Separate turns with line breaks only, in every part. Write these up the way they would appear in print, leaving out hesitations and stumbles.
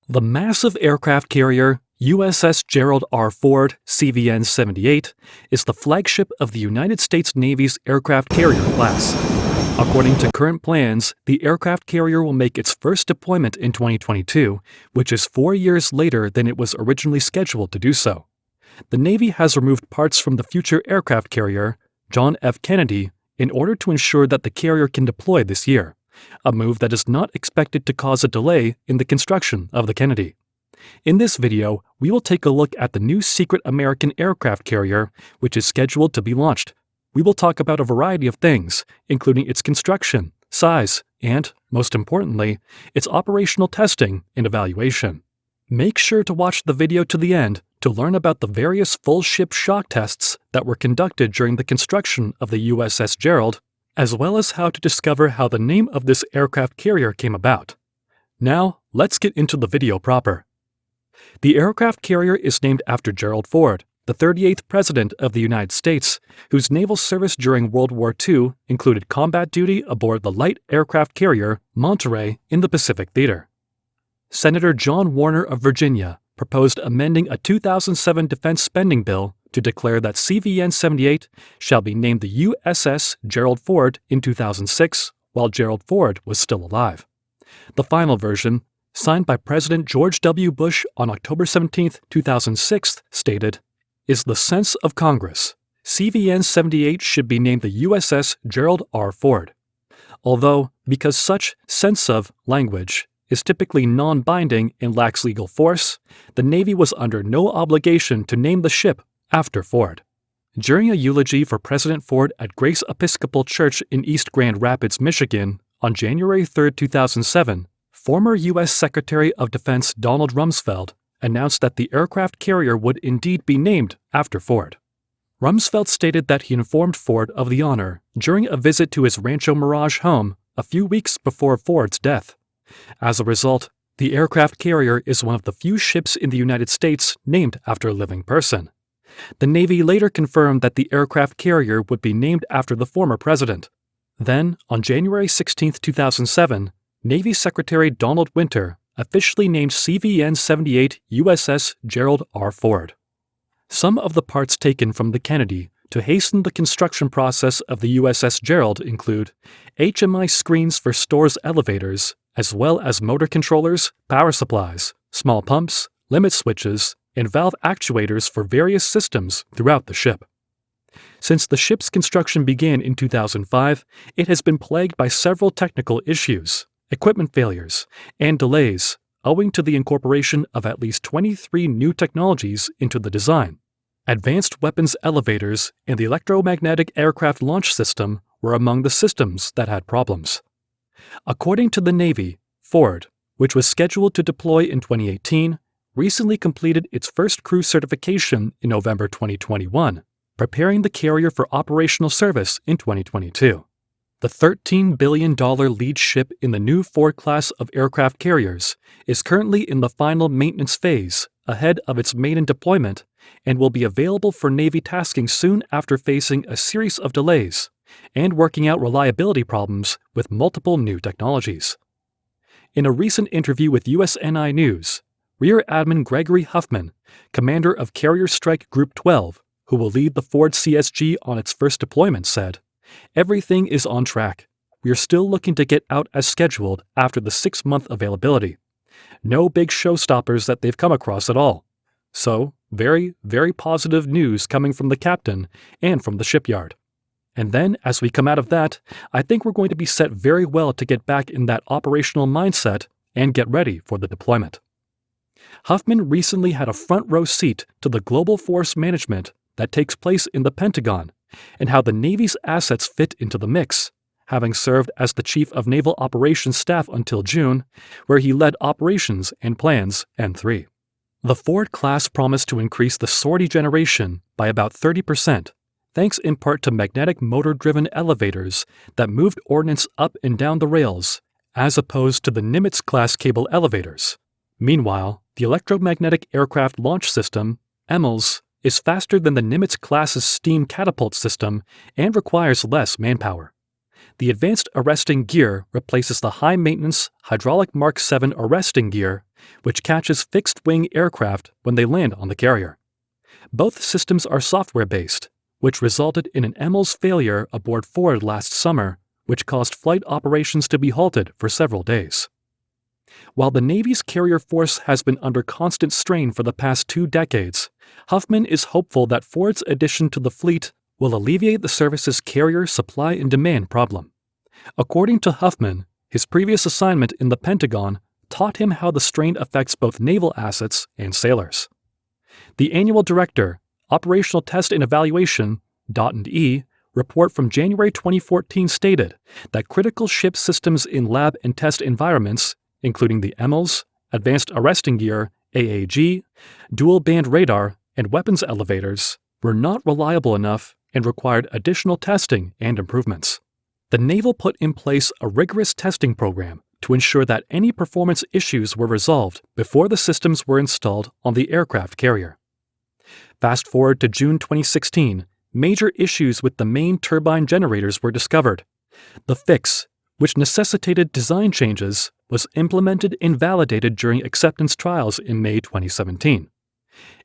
The massive aircraft carrier USS Gerald R. Ford CVN-78 is the flagship of the United States Navy's aircraft carrier class. According to current plans, the aircraft carrier will make its first deployment in 2022, which is 4 years later than it was originally scheduled to do so. The Navy has removed parts from the future aircraft carrier, John F. Kennedy, in order to ensure that the carrier can deploy this year, a move that is not expected to cause a delay in the construction of the Kennedy. In this video, we will take a look at the new secret American aircraft carrier, which is scheduled to be launched. We will talk about a variety of things, including its construction, size, and, most importantly, its operational testing and evaluation. Make sure to watch the video to the end to learn about the various full ship shock tests that were conducted during the construction of the USS Gerald, as well as how to discover how the name of this aircraft carrier came about. Now, let's get into the video proper. The aircraft carrier is named after Gerald Ford, the 38th President of the United States, whose naval service during World War II included combat duty aboard the light aircraft carrier Monterey in the Pacific Theater. Senator John Warner of Virginia proposed amending a 2007 defense spending bill to declare that CVN-78 shall be named the USS Gerald Ford in 2006, while Gerald Ford was still alive. The final version, signed by President George W. Bush on October 17, 2006, stated, "Is the sense of Congress. CVN-78 should be named the USS Gerald R. Ford." Although, because such sense of language is typically non-binding and lacks legal force, the Navy was under no obligation to name the ship after Ford. During a eulogy for President Ford at Grace Episcopal Church in East Grand Rapids, Michigan, on January 3, 2007, former U.S. Secretary of Defense Donald Rumsfeld announced that the aircraft carrier would indeed be named after Ford. Rumsfeld stated that he informed Ford of the honor during a visit to his Rancho Mirage home a few weeks before Ford's death. As a result, the aircraft carrier is one of the few ships in the United States named after a living person. The Navy later confirmed that the aircraft carrier would be named after the former president. Then, on January 16, 2007, Navy Secretary Donald Winter officially named CVN-78 USS Gerald R. Ford. Some of the parts taken from the Kennedy to hasten the construction process of the USS Gerald include HMI screens for stores elevators, as well as motor controllers, power supplies, small pumps, limit switches, and valve actuators for various systems throughout the ship. Since the ship's construction began in 2005, it has been plagued by several technical issues, equipment failures, and delays, owing to the incorporation of at least 23 new technologies into the design. Advanced weapons elevators and the electromagnetic aircraft launch system were among the systems that had problems. According to the Navy, Ford, which was scheduled to deploy in 2018, recently completed its first crew certification in November 2021, preparing the carrier for operational service in 2022. The $13 billion lead ship in the new Ford class of aircraft carriers is currently in the final maintenance phase ahead of its maiden deployment and will be available for Navy tasking soon after facing a series of delays and working out reliability problems with multiple new technologies. In a recent interview with USNI News, Rear Admiral Gregory Huffman, commander of Carrier Strike Group 12, who will lead the Ford CSG on its first deployment, said, "Everything is on track. We are still looking to get out as scheduled after the 6-month availability. No big showstoppers that they've come across at all. So, very, very positive news coming from the captain and from the shipyard. And then, as we come out of that, I think we're going to be set very well to get back in that operational mindset and get ready for the deployment." Huffman recently had a front row seat to the global force management that takes place in the Pentagon and how the Navy's assets fit into the mix, having served as the Chief of Naval Operations Staff until June, where he led Operations and Plans N3. The Ford class promised to increase the sortie generation by about 30%, thanks in part to magnetic motor-driven elevators that moved ordnance up and down the rails, as opposed to the Nimitz class cable elevators. Meanwhile, the electromagnetic aircraft launch system, EMLS, is faster than the Nimitz class's steam catapult system and requires less manpower. The advanced arresting gear replaces the high-maintenance hydraulic Mark VII arresting gear, which catches fixed-wing aircraft when they land on the carrier. Both systems are software-based, which resulted in an EMLS failure aboard Ford last summer, which caused flight operations to be halted for several days. While the Navy's carrier force has been under constant strain for the past 2 decades, Huffman is hopeful that Ford's addition to the fleet will alleviate the service's carrier supply and demand problem. According to Huffman, his previous assignment in the Pentagon taught him how the strain affects both naval assets and sailors. The Annual Director, Operational Test and Evaluation, (DOT&E) report from January 2014 stated that critical ship systems in lab and test environments, including the EMLS, Advanced Arresting Gear, AAG, dual-band radar, and weapons elevators, were not reliable enough and required additional testing and improvements. The Naval put in place a rigorous testing program to ensure that any performance issues were resolved before the systems were installed on the aircraft carrier. Fast forward to June 2016, major issues with the main turbine generators were discovered. The fix, which necessitated design changes, was implemented and validated during acceptance trials in May 2017.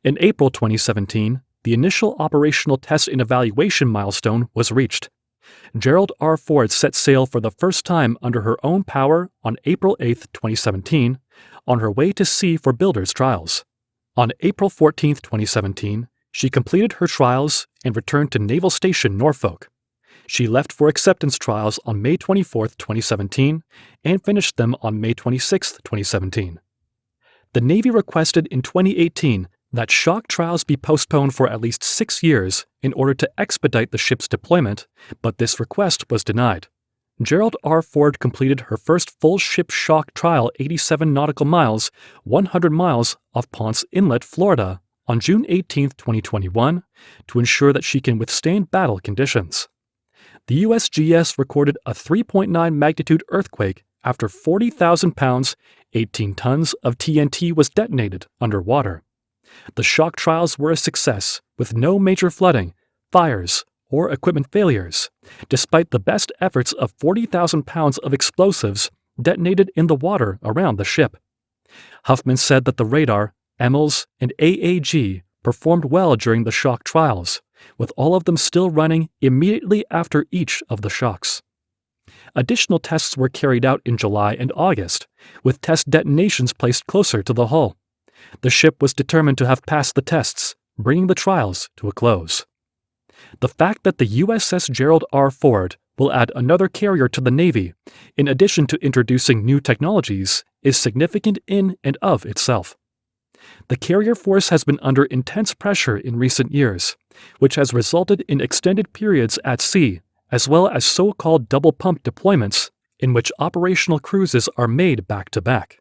In April 2017, the initial operational test and evaluation milestone was reached. Gerald R. Ford set sail for the first time under her own power on April 8, 2017, on her way to sea for builder's trials. On April 14, 2017, she completed her trials and returned to Naval Station Norfolk. She left for acceptance trials on May 24, 2017, and finished them on May 26, 2017. The Navy requested in 2018 that shock trials be postponed for at least 6 years in order to expedite the ship's deployment, but this request was denied. Gerald R. Ford completed her first full ship shock trial 87 nautical miles, 100 miles off Ponce Inlet, Florida, on June 18, 2021, to ensure that she can withstand battle conditions. The USGS recorded a 3.9 magnitude earthquake after 40,000 pounds, 18 tons of TNT was detonated underwater. The shock trials were a success, with no major flooding, fires, or equipment failures, despite the best efforts of 40,000 pounds of explosives detonated in the water around the ship. Huffman said that the radar, EMLS, and AAG performed well during the shock trials, with all of them still running immediately after each of the shocks. Additional tests were carried out in July and August, with test detonations placed closer to the hull. The ship was determined to have passed the tests, bringing the trials to a close. The fact that the USS Gerald R. Ford will add another carrier to the Navy, in addition to introducing new technologies, is significant in and of itself. The carrier force has been under intense pressure in recent years, which has resulted in extended periods at sea, as well as so-called double-pump deployments, in which operational cruises are made back-to-back.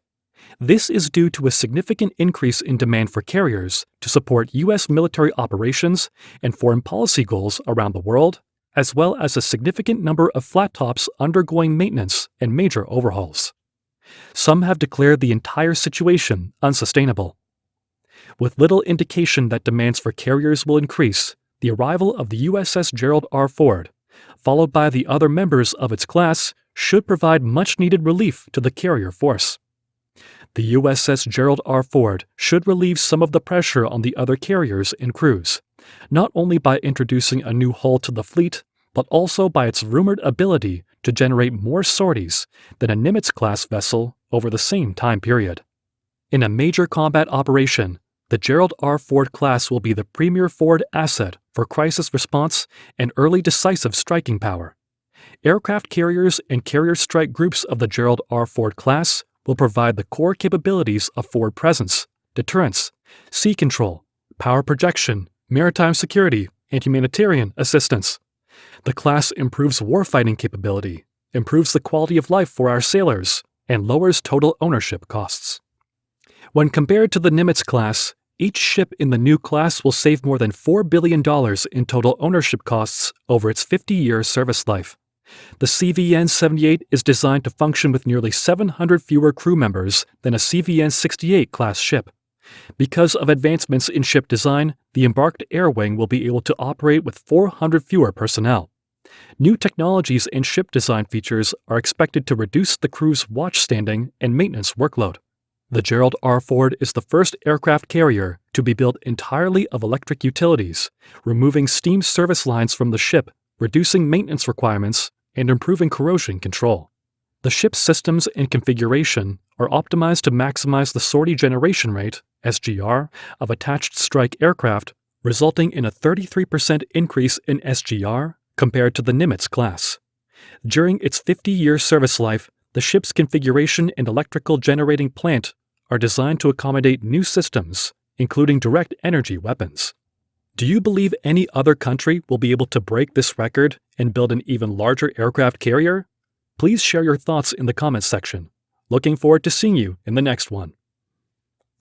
This is due to a significant increase in demand for carriers to support U.S. military operations and foreign policy goals around the world, as well as a significant number of flat tops undergoing maintenance and major overhauls. Some have declared the entire situation unsustainable. With little indication that demands for carriers will increase, the arrival of the USS Gerald R. Ford, followed by the other members of its class, should provide much-needed relief to the carrier force. The USS Gerald R. Ford should relieve some of the pressure on the other carriers and crews, not only by introducing a new hull to the fleet, but also by its rumored ability to generate more sorties than a Nimitz-class vessel over the same time period. In a major combat operation, the Gerald R. Ford class will be the premier forward asset for crisis response and early decisive striking power. Aircraft carriers and carrier strike groups of the Gerald R. Ford class will provide the core capabilities of forward presence, deterrence, sea control, power projection, maritime security, and humanitarian assistance. The class improves warfighting capability, improves the quality of life for our sailors, and lowers total ownership costs. When compared to the Nimitz class, each ship in the new class will save more than $4 billion in total ownership costs over its 50-year service life. The CVN-78 is designed to function with nearly 700 fewer crew members than a CVN-68 class ship. Because of advancements in ship design, the embarked air wing will be able to operate with 400 fewer personnel. New technologies and ship design features are expected to reduce the crew's watch standing and maintenance workload. The Gerald R. Ford is the first aircraft carrier to be built entirely of electric utilities, removing steam service lines from the ship, reducing maintenance requirements, and improving corrosion control. The ship's systems and configuration are optimized to maximize the sortie generation rate, SGR, of attached strike aircraft, resulting in a 33% increase in SGR compared to the Nimitz class. During its 50-year service life, the ship's configuration and electrical generating plant are designed to accommodate new systems, including direct energy weapons. Do you believe any other country will be able to break this record and build an even larger aircraft carrier? Please share your thoughts in the comments section. Looking forward to seeing you in the next one.